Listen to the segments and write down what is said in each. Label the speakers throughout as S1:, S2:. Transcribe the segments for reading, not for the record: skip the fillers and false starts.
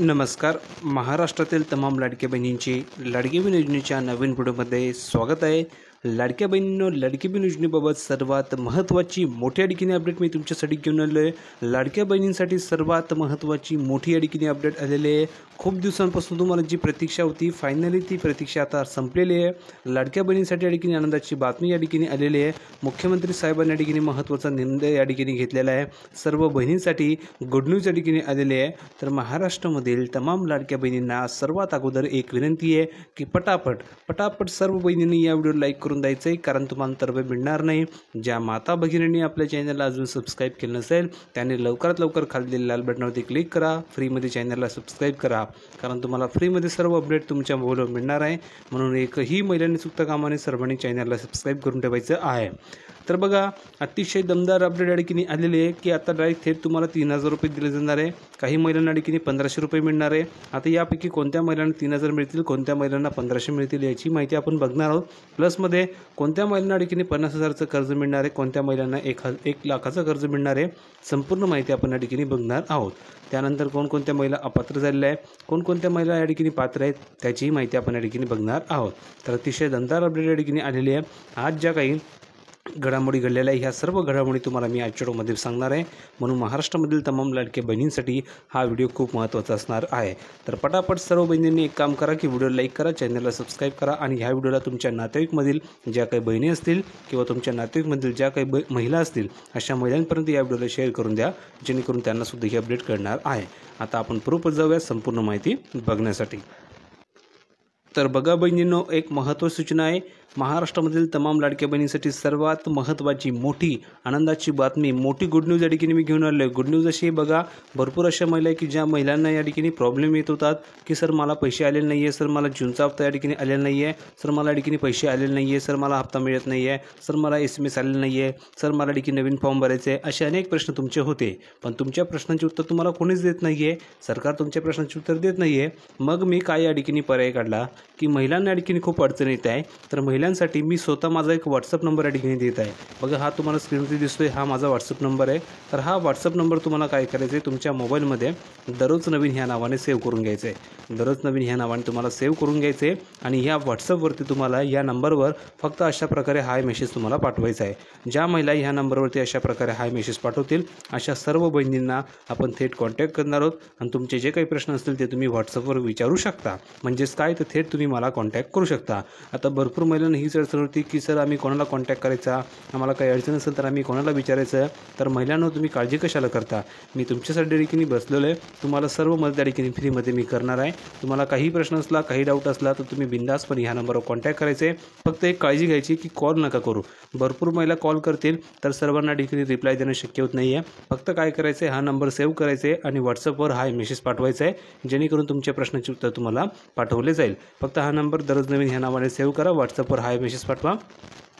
S1: नमस्कार. महाराष्ट्रातील तमाम लाडक्या बहिणींची लाडकी बहीण योजनेच्या नवीन व्हिडिओमध्ये स्वागत आहे. लाडक्या बहिणींनो, लाडकी बहीण योजनेबाबत सर्वात महत्त्वाची मोठी अडकीने अपडेट मी तुमच्यासाठी घेऊन आलो आहे. लाडक्या बहिणींसाठी सर्वात महत्त्वाची मोठी अडकीने अपडेट आलेली आहे. खूप दिवसांपासून तुम्हाला जी प्रतीक्षा होती, फायनली ती प्रतीक्षा आता संपलेली आहे. लाडक्या बहिणींसाठी अडकीने आनंदाची बातमी या ठिकाणी आलेली आहे. मुख्यमंत्री साहेबांनी या ठिकाणी महत्त्वाचा निर्णय या ठिकाणी घेतलेला आहे. सर्व बहिणींसाठी गुड न्यूज या ठिकाणी आलेली आहे. तर महाराष्ट्रामधील तमाम लाडक्या बहिणींना सर्वात अगोदर एक विनंती आहे की पटापट सर्व बहिणींनी या व्हिडिओ लाईक करून द्यायचं आहे, कारण तुम्हाला तरबे मिळणार नाही. ज्या माता भगिनींनी आपल्या चॅनलला अजून सबस्क्राईब केलं नसेल त्यांनी लवकरात लवकर खाली लाल बटनावरती क्लिक करा, फ्रीमध्ये चॅनलला सबस्क्राईब करा, कारण तुम्हाला फ्रीमध्ये सर्व अपडेट तुमच्या मोबाईलवर मिळणार आहे. म्हणून एकही महिलांनी चुकता कामाने सर्वांनी चॅनलला सबस्क्राईब करून ठेवायचं आहे. तर बघा, अतिशय दमदार अपडेट या ठिकाणी आलेली आहे की आता डायरेक्ट थेट तुम्हाला 3,000 रुपये दिले जाणार आहे. काही महिलांना ठिकाणी 1,500 रुपये मिळणार आहे. आता यापैकी कोणत्या महिलांना 3,000 मिळतील, कोणत्या महिलांना 1,500 मिळतील याची माहिती आपण बघणार आहोत. प्लसमध्ये कोणत्या महिलांना ठिकाणी 50,000चं कर्ज मिळणार आहे, कोणत्या महिलांना 1 लाखाचं कर्ज मिळणार आहे, संपूर्ण माहिती आपण या ठिकाणी बघणार आहोत. त्यानंतर कोणकोणत्या महिला अपात्र झालेल्या आहेत, कोणकोणत्या महिला या ठिकाणी पात्र आहेत त्याचीही माहिती आपण या ठिकाणी बघणार आहोत. तर अतिशय दमदार अपडेट या ठिकाणी आलेली आहे. आज ज्या काही घडामोडी घडलेल्या आहे ह्या सर्व घडामोडी तुम्हाला मी आजच्या व्हिडिओमध्ये सांगणार आहे. म्हणून महाराष्ट्रामधील तमाम लाडक्या बहिणींसाठी हा व्हिडिओ खूप महत्त्वाचा असणार आहे. तर पटापट सर्व बहिणींनी एक काम करा की व्हिडिओ लाईक करा, चॅनलला सबस्क्राईब करा आणि ह्या व्हिडिओला तुमच्या नातेवाईकमधील ज्या काही बहिणी असतील किंवा तुमच्या नातेवाईकमधील ज्या काही महिला असतील अशा महिलांपर्यंत या व्हिडिओला शेअर करून द्या, जेणेकरून त्यांनासुद्धा ही अपडेट कळणार आहे. आता आपण पूर्वपद जाऊया संपूर्ण माहिती बघण्यासाठी. तर बघा बहिणींनो, एक महत्त्वाची सूचना आहे. महाराष्ट्रामधील तमाम लाडक्या बहिणींसाठी सर्वात महत्त्वाची मोठी आनंदाची बातमी, मोठी गुड न्यूज या ठिकाणी मी घेऊन आलो आहे. गुड न्यूज अशी आहे बघा, भरपूर अशा महिला आहे की ज्या महिलांना या ठिकाणी प्रॉब्लेम येत होतात की सर मला पैसे आलेले नाही आहे, सर मला जूनचा हप्ता या ठिकाणी आलेला नाही आहे, सर मला या ठिकाणी पैसे आलेले नाही आहे, सर मला हप्ता मिळत नाही आहे, सर मला SMS आलेलं नाही आहे, सर मला ठिकाणी नवीन फॉर्म भरायचे आहे, असे अनेक प्रश्न तुमचे होते. पण तुमच्या प्रश्नांचे उत्तर तुम्हाला कोणीच देत नाही आहे, सरकार तुमच्या प्रश्नांचे उत्तर देत नाही आहे. मग मी काय या ठिकाणी पर्याय काढला की महिलांना या ठिकाणी खूप अडचण येत आहे, तर महिलांसाठी मी स्वतः माझा एक व्हॉट्सअप नंबर या ठिकाणी देत आहे. बघा, हा तुम्हाला स्क्रीनवरती दिसतोय, हा माझा व्हॉट्सअप नंबर आहे. तर हा व्हॉट्सअप नंबर तुम्हाला काय करायचं आहे, तुमच्या मोबाईलमध्ये दररोज नवीन ह्या नावाने सेव्ह करून घ्यायचं आहे. दररोज नवीन ह्या नावाने तुम्हाला सेव्ह करून घ्यायचं आहे आणि ह्या व्हॉट्सअपवरती तुम्हाला या नंबरवर फक्त अशा प्रकारे हाय मेसेज तुम्हाला पाठवायचा आहे. ज्या महिला ह्या नंबरवरती अशा प्रकारे हाय मेसेज पाठवतील अशा सर्व बहिणींना आपण थेट कॉन्टॅक्ट करणार आहोत आणि तुमचे जे काही प्रश्न असतील ते तुम्ही व्हॉट्सअपवर विचारू शकता. म्हणजेच काय, तर थेट तुम्ही मला कॉन्टॅक्ट करू शकता. आता भरपूर महिलांना हीच अडचण होती की सर आम्ही कोणाला कॉन्टॅक्ट करायचा, आम्हाला काही अडचण असेल तर आम्ही कोणाला विचारायचं. तर महिलांना तुम्ही काळजी कशाला करता, मी तुमच्यासाठी देखील बसलेलो आहे. तुम्हाला सर्व मदत देखील फ्रीमध्ये मी करणार आहे. तुम्हाला काही प्रश्न असला, काही डाऊट असला तर तुम्ही बिंदासपणे ह्या नंबरवर कॉन्टॅक्ट करायचे. फक्त एक काळजी घ्यायची की कॉल नका करू. भरपूर महिला कॉल करतील तर सर्वांना देखील रिप्लाय देणं शक्य होत नाही आहे. फक्त काय करायचं आहे, हा नंबर सेव्ह करायचे आणि व्हॉट्सअपवर हाय मेसेज पाठवायचा आहे, जेणेकरून तुमच्या प्रश्नाचे उत्तर तुम्हाला पाठवले जाईल. फक्त हा नंबर दररोज नवीन ह्या नावाने सेव्ह करा, व्हॉट्सअपवर हाय मेसेज पाठवा,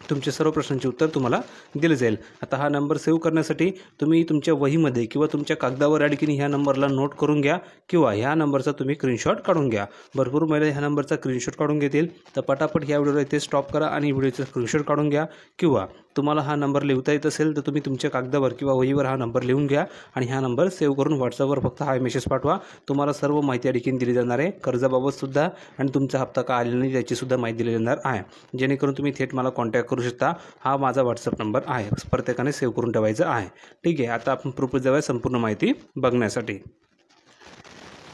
S1: तुमचे सर्व प्रश्नांचे उत्तर तुम्हाला दिले जाईल. आता हा नंबर सेव्ह करण्यासाठी तुम्ही तुमच्या वहीमध्ये किंवा तुमच्या कागदावर या ठिकाणी ह्या नंबरला नोट करून घ्या किंवा ह्या नंबरचा तुम्ही स्क्रीनशॉट काढून घ्या. भरपूर महिला ह्या नंबरचा स्क्रीनशॉट काढून घेतील. तर पटापट ह्या व्हिडिओला इथे स्टॉप करा आणि व्हिडिओचा स्क्रीनशॉट काढून घ्या, किंवा तुम्हाला हा नंबर लिहिता येत असेल तर तुम्ही तुमच्या कागदावर किंवा वहीवर हा नंबर लिहून घ्या आणि हा नंबर सेव्ह करून व्हॉट्सअपवर फक्त हाय मेसेज पाठवा. तुम्हाला सर्व माहिती या ठिकाणी दिली जाणार आहे, कर्जाबाबतसुद्धा आणि तुमचा हप्ता का आलेला नाही त्याचीसुद्धा माहिती दिली जाणार आहे, जेणेकरून तुम्ही थेट मला कॉन्टॅक्ट करू शकता. हा माझा व्हॉट्सअप नंबर आहे, प्रत्येकाने सेव्ह करून ठेवायचं आहे. ठीक आहे, आता आपण प्रूफ जाऊया संपूर्ण माहिती बघण्यासाठी.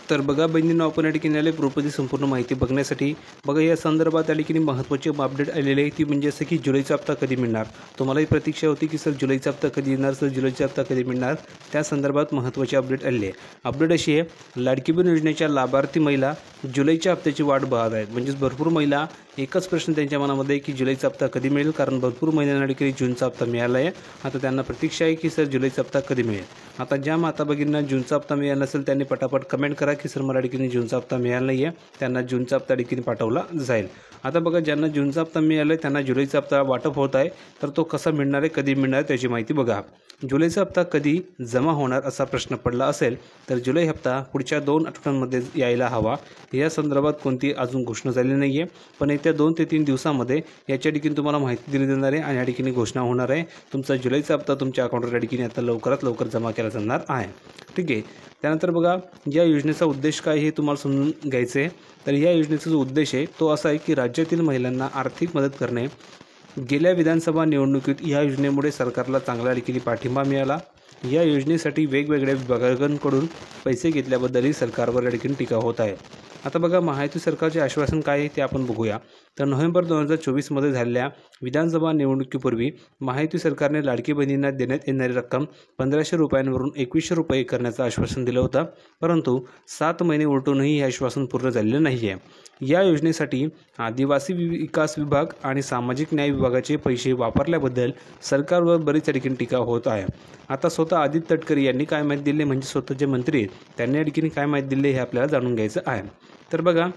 S1: तर बघा बहिणींनो, आपण या ठिकाणी आले प्रूफची संपूर्ण माहिती बघण्यासाठी. बघा, या संदर्भात या ठिकाणी महत्त्वाची अपडेट आलेली आहे ती म्हणजे असं की जुलैचा हप्ता कधी मिळणार. तुम्हालाही प्रतीक्षा होती की सर जुलैचा हप्ता कधी येणार, सर जुलैचा हप्ता कधी मिळणार. त्या संदर्भात महत्त्वाची अपडेट आलेली आहे. अपडेट अशी आहे, लाडकी बहीण योजनेच्या लाभार्थी महिला जुलैच्या हप्त्याची वाट पाहत आहेत. म्हणजेच भरपूर महिला एकच प्रश्न त्यांच्या मनामध्ये की जुलैचा हप्ता कधी मिळेल, कारण भरपूर महिलांना ठिकाणी जूनचा हप्ता मिळाला आहे. आता त्यांना प्रतीक्षा आहे की सर जुलैचा हप्ता कधी मिळेल. आता ज्या माता भगिनींना जूनचा हप्ता मिळाला नसेल त्यांनी पटापट कमेंट करा की सर मला ठिकाणी जूनचा हप्ता मिळाला नाही आहे, त्यांना जूनचा हप्ता ठिकाणी पाठवला जाईल. आता बघा, ज्यांना जूनचा हप्ता मिळाला आहे त्यांना जुलैचा हप्ता वाटप होत आहे. तर तो कसा मिळणार आहे, कधी मिळणार आहे त्याची माहिती बघा. जुलैचा हप्ता कधी जमा होणार असा प्रश्न पडला असेल तर जुलै हप्ता पुढच्या 2 आठवड्यांमध्ये यायला हवा. या संदर्भात कोणती अजून घोषणा झाली नाही आहे, पण येत्या 2 ते 3 दिवसामध्ये याच्या ठिकाणी तुम्हाला माहिती दिली जाणार आहे आणि या ठिकाणी घोषणा होणार आहे. तुमचा जुलैचा हप्ता तुमच्या अकाउंटवर या ठिकाणी आता लवकरात लवकर जमा केला जाणार आहे. ठीक आहे. त्यानंतर बघा, या योजनेचा योजनेचा उद्देश काय हे तुम्हाला समजून घ्यायचं आहे. तर या योजनेचा जो उद्देश आहे तो असा आहे की राज्यातील महिलांना आर्थिक मदत करणे. गेल्या विधानसभा निवडणुकीत या योजनेमुळे सरकारला चांगल्या रीतीने पाठिंबा मिळाला. या योजनेसाठी वेगवेगळ्या विभागांकडून पैसे घेतल्याबद्दलही सरकारवर या ठिकाणी टीका होत आहे. आता बघा, महायुती सरकारचे आश्वासन काय आहे ते आपण बघूया. तर नोव्हेंबर 2024 झालेल्या विधानसभा निवडणुकीपूर्वी महायुती सरकारने लाडकी बहिणींना देण्यात येणारी रक्कम 1500 रुपयांवरून 2100 रुपये करण्याचं आश्वासन दिलं होतं. परंतु 7 महिने उलटूनही हे आश्वासन पूर्ण झालेलं नाही आहे. या योजनेसाठी आदिवासी विकास विभाग आणि सामाजिक न्याय विभागाचे पैसे वापरल्याबद्दल सरकारवर बरीच ठिकाणी टीका होत आहे. आता स्वतः आदित्य तटकरे यांनी काय माहिती दिली, म्हणजे स्वतः जे मंत्री आहेत त्यांनी या ठिकाणी काय माहिती दिली हे आपल्याला जाणून घ्यायचं आहे. तर बघा,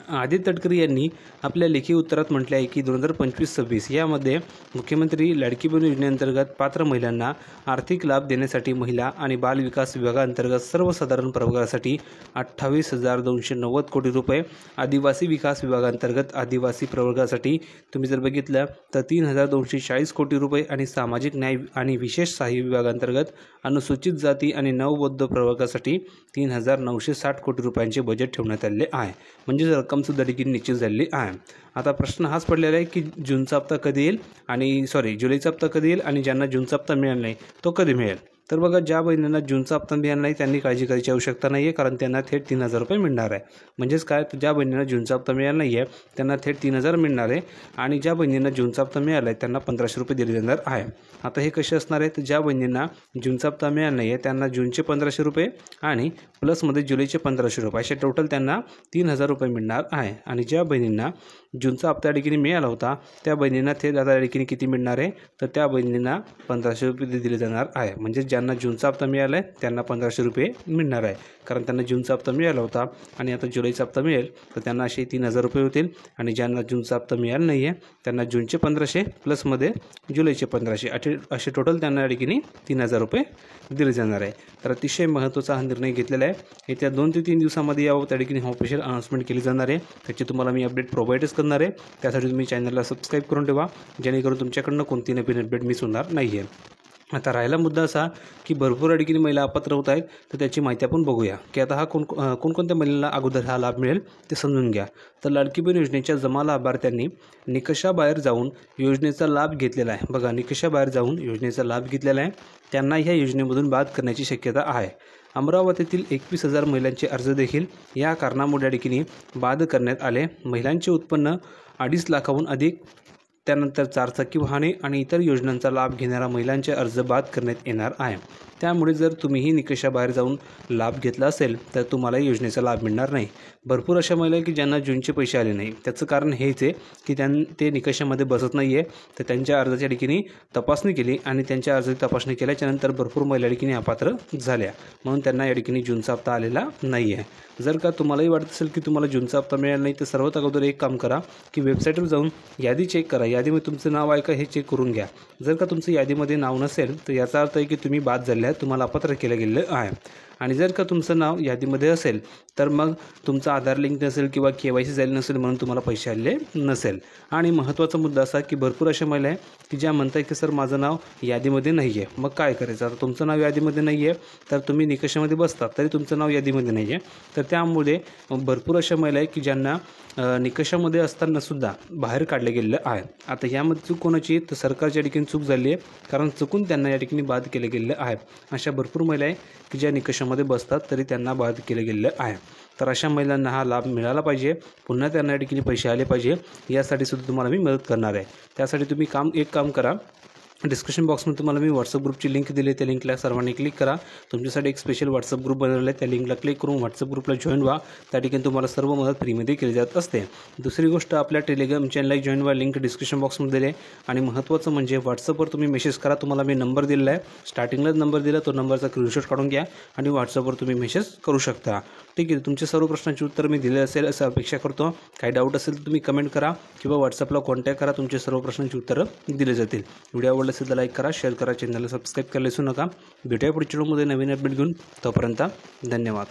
S1: आदित्य तटकरे यांनी आपल्या लेखी उत्तरात म्हटले आहे की 2025-26 यामध्ये मुख्यमंत्री लाडकी बहीण योजनेअंतर्गत पात्र महिलांना आर्थिक लाभ देण्यासाठी महिला आणि बाल विकास विभागाअंतर्गत सर्वसाधारण प्रवर्गासाठी 28,290 कोटी रुपये, आदिवासी विकास विभागाअंतर्गत आदिवासी प्रवर्गासाठी तुम्ही जर बघितलं तर 3,240 कोटी रुपये आणि सामाजिक न्याय आणि विशेष सहाय्य विभागाअंतर्गत अनुसूचित जाती आणि नवबौद्ध प्रवर्गासाठी 3,960 कोटी रुपयांचे बजेट ठेवण्यात आले आहे. म्हणजे रक्कमसुद्धा देखील निश्चित झालेली आहे. आता प्रश्न हाच पडलेला आहे की जूनचा हप्ता कधी येईल आणि जुलैचा हप्ता कधी येईल आणि ज्यांना जूनचा हप्ता मिळाला नाही तो कधी मिळेल. तर बघा, ज्या बहिणींना जूनचा हप्ता मिळाला नाही त्यांनी काळजी करायची आवश्यकता नाही आहे, कारण त्यांना थेट 3,000 रुपये मिळणार आहे. म्हणजेच काय, ज्या बहिणींना जूनचा हप्ता मिळाला नाही आहे त्यांना थेट 3,000 मिळणार आहे आणि ज्या बहिणींना जूनचा हप्ता मिळाला आहे त्यांना 1,500 रुपये दिले जाणार आहे. आता हे कसे असणार आहे, तर ज्या बहिणींना जूनचा हप्ता मिळाला नाही आहे त्यांना जूनचे 1,500 रुपये आणि प्लसमध्ये जुलैचे 1,500 रुपये असे टोटल त्यांना 3,000 रुपये मिळणार आहे. आणि ज्या बहिणींना जूनचा हप्ता या ठिकाणी मिळाला होता त्या बहिणींना थेट आता या ठिकाणी किती मिळणार आहे, तर त्या बहिणींना 1,500 रुपये दिले जाणार आहे. म्हणजे ज्यांना जूनचा हप्ता मिळाला आहे त्यांना 1,500 रुपये मिळणार आहे, कारण त्यांना जूनचा हप्ता मिळाला होता आणि आता जुलैचा हप्ता मिळेल तर त्यांना असे 3,000 रुपये होतील. आणि ज्यांना जूनचा हप्ता मिळाला नाही आहे त्यांना जूनचे 1,500 प्लसमध्ये जुलैचे 1,500 असे टोटल त्यांना या ठिकाणी 3,000 रुपये दिले जाणार आहे. तर अतिशय महत्त्वाचा हा निर्णय घेतलेला आहे. येत्या 2 ते 3 दिवसामध्ये यावर त्या ठिकाणी ऑफिशियल अनाउन्समेंट केली जाणार आहे. त्याची तुम्हाला मी अपडेट प्रोव्हाइडच करणार आहे. त्यासाठी तुम्ही चॅनलला सबस्क्राईब करून ठेवा, जेणेकरून तुमच्याकडनं कोणती नवीन अपडेट मिस होणार नाही आहे. आता राहिला मुद्दा असा की भरपूर या ठिकाणी महिला अपात्र होत आहेत, तर त्याची माहिती आपण बघूया की आता हा कोणकोणत्या महिलांना अगोदर हा लाभ मिळेल ते समजून घ्या. तर लाडकी बहीण योजनेच्या जमा लाभार्थ्यांनी निकषाबाहेर जाऊन योजनेचा लाभ घेतलेला आहे. बघा, निकषाबाहेर जाऊन योजनेचा लाभ घेतलेला आहे त्यांना ह्या योजनेमधून बाद करण्याची शक्यता आहे. अमरावतीतील 21,000 महिलांचे अर्ज देखील या कारणामुळे या ठिकाणी बाद करण्यात आले. महिलांचे उत्पन्न 2.5 लाखाहून अधिक, त्यानंतर 4 चाकी वाहने आणि इतर योजनांचा लाभ घेणाऱ्या महिलांचे अर्ज बाद करण्यात येणार आहे. त्यामुळे जर तुम्हीही निकषाबाहेर जाऊन लाभ घेतला असेल तर तुम्हाला योजनेचा लाभ मिळणार नाही. भरपूर अशा महिला की ज्यांना जूनचे पैसे आले नाही, त्याचं कारण हेच आहे की ते निकषामध्ये बसत नाही आहे. तर त्यांच्या अर्जाच्या ठिकाणी तपासणी केली आणि त्यांच्या अर्जाची तपासणी केल्याच्यानंतर भरपूर महिला ठिकाणी अपात्र झाल्या, म्हणून त्यांना या ठिकाणी जूनचा हप्ता आलेला नाही आहे. जर का तुम्हालाही वाटत असेल की तुम्हाला जूनचा हप्ता मिळाला नाही तर सर्वात अगोदर एक काम करा की वेबसाईटवर जाऊन यादी चेक करा. यादीमध्ये तुमचं नाव आहे का हे चेक करून घ्या. जर का तुमचं यादीमध्ये नाव नसेल तर याचा अर्थ आहे की तुम्ही बाद झाले आहे, तुम्हाला अपात्र केलं गेलेलं आहे. आणि जर का तुमचं नाव यादीमध्ये असेल तर मग तुमचा आधार लिंक नसेल किंवा KYC झाले नसेल म्हणून तुम्हाला पैसे आलेले नसेल. आणि महत्त्वाचा मुद्दा असा की भरपूर अशा महिला आहे की ज्या म्हणताय की सर माझं नाव यादीमध्ये नाही आहे. मग काय करायचं, आता तुमचं नाव यादीमध्ये नाही आहे तर तुम्ही निकषामध्ये बसतात तरी तुमचं नाव यादीमध्ये नाही आहे. तर त्यामुळे भरपूर अशा महिला आहे की ज्यांना निकषामध्ये असतानासुद्धा बाहेर काढले गेलेलं आहे. आता यामध्ये चूक कोणाची, तर सरकारच्या ठिकाणी चूक झाली आहे, कारण चुकून त्यांना या ठिकाणी बाद केले गेलेलं आहे. अशा भरपूर महिला आहे की ज्या निकषामध्ये बसतात तरी त्यांना बाद केले गेलेलं आहे. तर अशा महिलांना हा लाभ मिळाला पाहिजे, पुन्हा त्यांना या ठिकाणी पैसे आले पाहिजे, यासाठी सुद्धा तुम्हाला मी मदत करणार आहे. त्यासाठी तुम्ही एक काम करा, डिस्क्रिप्शन बॉक्समध्ये तुम्हाला मी व्हॉट्सअप ग्रुपची लिंक दिली आहे. त्या लिंकला सर्वांनी क्लिक करा. तुमच्यासाठी एक स्पेशल व्हॉट्सअप ग्रुप बनवलेला आहे. त्या लिंकला क्लिक करून व्हॉट्सअप ग्रुपला जॉईन व्हा. त्या ठिकाणी तुम्हाला सर्व मदत फ्रीमध्ये केली जात असते. दुसरी गोष्ट, आपल्या टेलिग्राम चॅनलला जॉईन व्हा. लिंक डिस्क्रिप्शन बॉक्समध्ये दिली आहे. आणि महत्त्वाचं म्हणजे व्हॉट्सअपवर तुम्ही मेसेज करा. तुम्हाला मी नंबर दिलेला आहे, स्टार्टिंगलाच नंबर दिला, तो नंबरचा स्क्रीनशॉट काढून घ्या आणि व्हॉट्सअपवर तुम्ही मेसेज करू शकता. ठीक आहे, तुमच्या सर्व प्रश्नांची उत्तर मी दिले असेल असं अपेक्षा करतो. काही डाऊट असेल तर तुम्ही कमेंट करा किंवा व्हॉट्सअपला कॉन्टॅक्ट करा. तुमच्या सर्व प्रश्नांची उत्तरं दिले जातील. व्हिडिओ आवडला असेल तर लाईक करा, शेअर करा, चॅनलला सबस्क्राईब करायला विसरू नका. भेटूया पुढच्या व्हिडिओमध्ये नवीन अपडेट घेऊन. तोपर्यंत धन्यवाद.